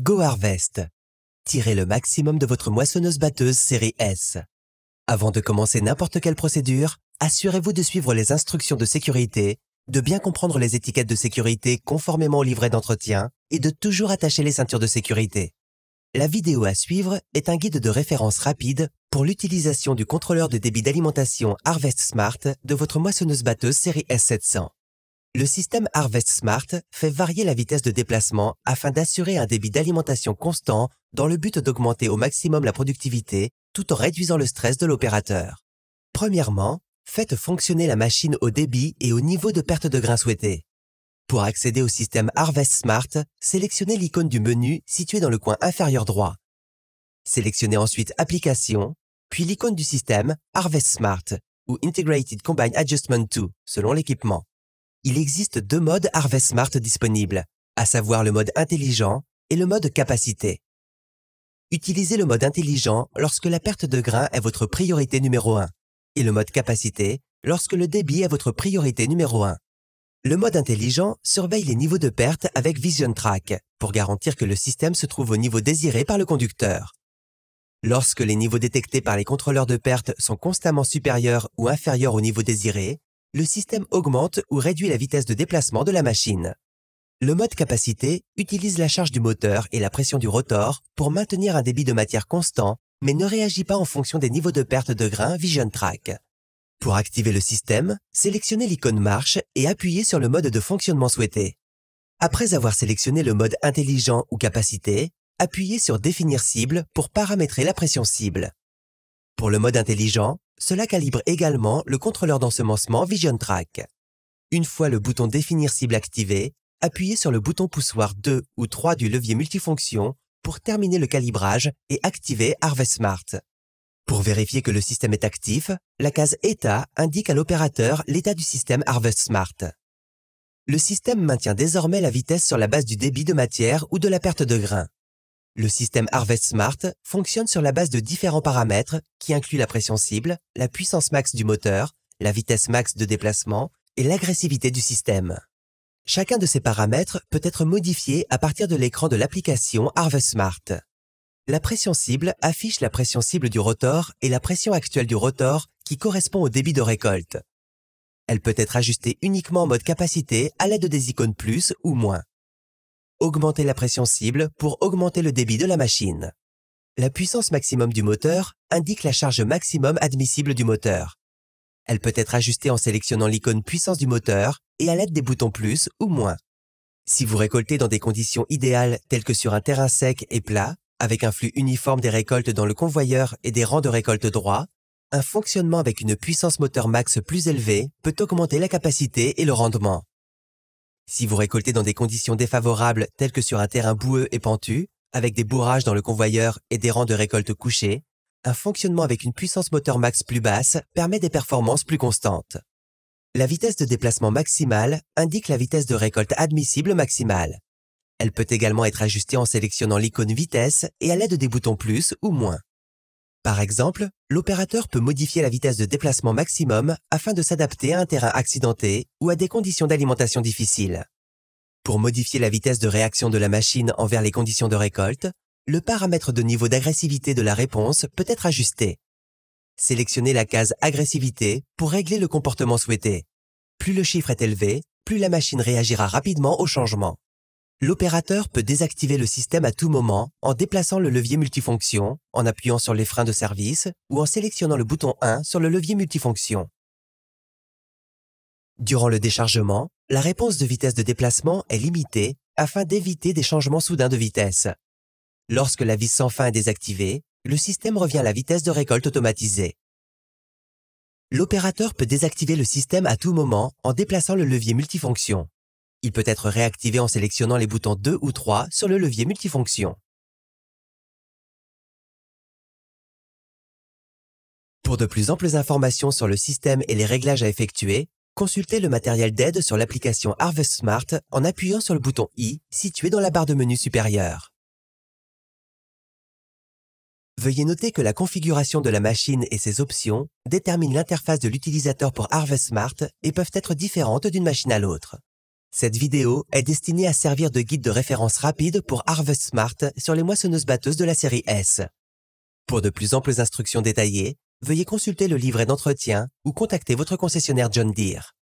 Go Harvest. Tirez le maximum de votre moissonneuse-batteuse série S. Avant de commencer n'importe quelle procédure, assurez-vous de suivre les instructions de sécurité, de bien comprendre les étiquettes de sécurité conformément au livret d'entretien et de toujours attacher les ceintures de sécurité. La vidéo à suivre est un guide de référence rapide pour l'utilisation du contrôleur de débit d'alimentation Harvest Smart de votre moissonneuse-batteuse série S700. Le système Harvest Smart fait varier la vitesse de déplacement afin d'assurer un débit d'alimentation constant dans le but d'augmenter au maximum la productivité tout en réduisant le stress de l'opérateur. Premièrement, faites fonctionner la machine au débit et au niveau de perte de grains souhaité. Pour accéder au système Harvest Smart, sélectionnez l'icône du menu située dans le coin inférieur droit. Sélectionnez ensuite Applications, puis l'icône du système Harvest Smart ou Integrated Combine Adjustment 2 selon l'équipement. Il existe deux modes Harvest Smart disponibles, à savoir le mode intelligent et le mode capacité. Utilisez le mode intelligent lorsque la perte de grains est votre priorité numéro 1 et le mode capacité lorsque le débit est votre priorité numéro 1. Le mode intelligent surveille les niveaux de perte avec Vision Track pour garantir que le système se trouve au niveau désiré par le conducteur. Lorsque les niveaux détectés par les contrôleurs de perte sont constamment supérieurs ou inférieurs au niveau désiré, le système augmente ou réduit la vitesse de déplacement de la machine. Le mode capacité utilise la charge du moteur et la pression du rotor pour maintenir un débit de matière constant, mais ne réagit pas en fonction des niveaux de perte de grains Vision Track. Pour activer le système, sélectionnez l'icône marche et appuyez sur le mode de fonctionnement souhaité. Après avoir sélectionné le mode intelligent ou capacité, appuyez sur Définir cible pour paramétrer la pression cible. Pour le mode intelligent, cela calibre également le contrôleur d'ensemencement Vision Track. Une fois le bouton Définir cible activé, appuyez sur le bouton poussoir 2 ou 3 du levier multifonction pour terminer le calibrage et activer Harvest Smart. Pour vérifier que le système est actif, la case État indique à l'opérateur l'état du système Harvest Smart. Le système maintient désormais la vitesse sur la base du débit de matière ou de la perte de grains. Le système Harvest Smart fonctionne sur la base de différents paramètres qui incluent la pression cible, la puissance max du moteur, la vitesse max de déplacement et l'agressivité du système. Chacun de ces paramètres peut être modifié à partir de l'écran de l'application Harvest Smart. La pression cible affiche la pression cible du rotor et la pression actuelle du rotor qui correspond au débit de récolte. Elle peut être ajustée uniquement en mode capacité à l'aide des icônes plus ou moins. Augmentez la pression cible pour augmenter le débit de la machine. La puissance maximum du moteur indique la charge maximum admissible du moteur. Elle peut être ajustée en sélectionnant l'icône puissance du moteur et à l'aide des boutons plus ou moins. Si vous récoltez dans des conditions idéales telles que sur un terrain sec et plat, avec un flux uniforme des récoltes dans le convoyeur et des rangs de récolte droits, un fonctionnement avec une puissance moteur max plus élevée peut augmenter la capacité et le rendement. Si vous récoltez dans des conditions défavorables telles que sur un terrain boueux et pentu, avec des bourrages dans le convoyeur et des rangs de récolte couchés, un fonctionnement avec une puissance moteur max plus basse permet des performances plus constantes. La vitesse de déplacement maximale indique la vitesse de récolte admissible maximale. Elle peut également être ajustée en sélectionnant l'icône vitesse et à l'aide des boutons plus ou moins. Par exemple, l'opérateur peut modifier la vitesse de déplacement maximum afin de s'adapter à un terrain accidenté ou à des conditions d'alimentation difficiles. Pour modifier la vitesse de réaction de la machine envers les conditions de récolte, le paramètre de niveau d'agressivité de la réponse peut être ajusté. Sélectionnez la case Agressivité pour régler le comportement souhaité. Plus le chiffre est élevé, plus la machine réagira rapidement au changement. L'opérateur peut désactiver le système à tout moment en déplaçant le levier multifonction, en appuyant sur les freins de service ou en sélectionnant le bouton 1 sur le levier multifonction. Durant le déchargement, la réponse de vitesse de déplacement est limitée afin d'éviter des changements soudains de vitesse. Lorsque la vis sans fin est désactivée, le système revient à la vitesse de récolte automatisée. L'opérateur peut désactiver le système à tout moment en déplaçant le levier multifonction. Il peut être réactivé en sélectionnant les boutons 2 ou 3 sur le levier multifonction. Pour de plus amples informations sur le système et les réglages à effectuer, consultez le matériel d'aide sur l'application Harvest Smart en appuyant sur le bouton I situé dans la barre de menu supérieure. Veuillez noter que la configuration de la machine et ses options déterminent l'interface de l'utilisateur pour Harvest Smart et peuvent être différentes d'une machine à l'autre. Cette vidéo est destinée à servir de guide de référence rapide pour Harvest Smart sur les moissonneuses-batteuses de la série S. Pour de plus amples instructions détaillées, veuillez consulter le livret d'entretien ou contacter votre concessionnaire John Deere.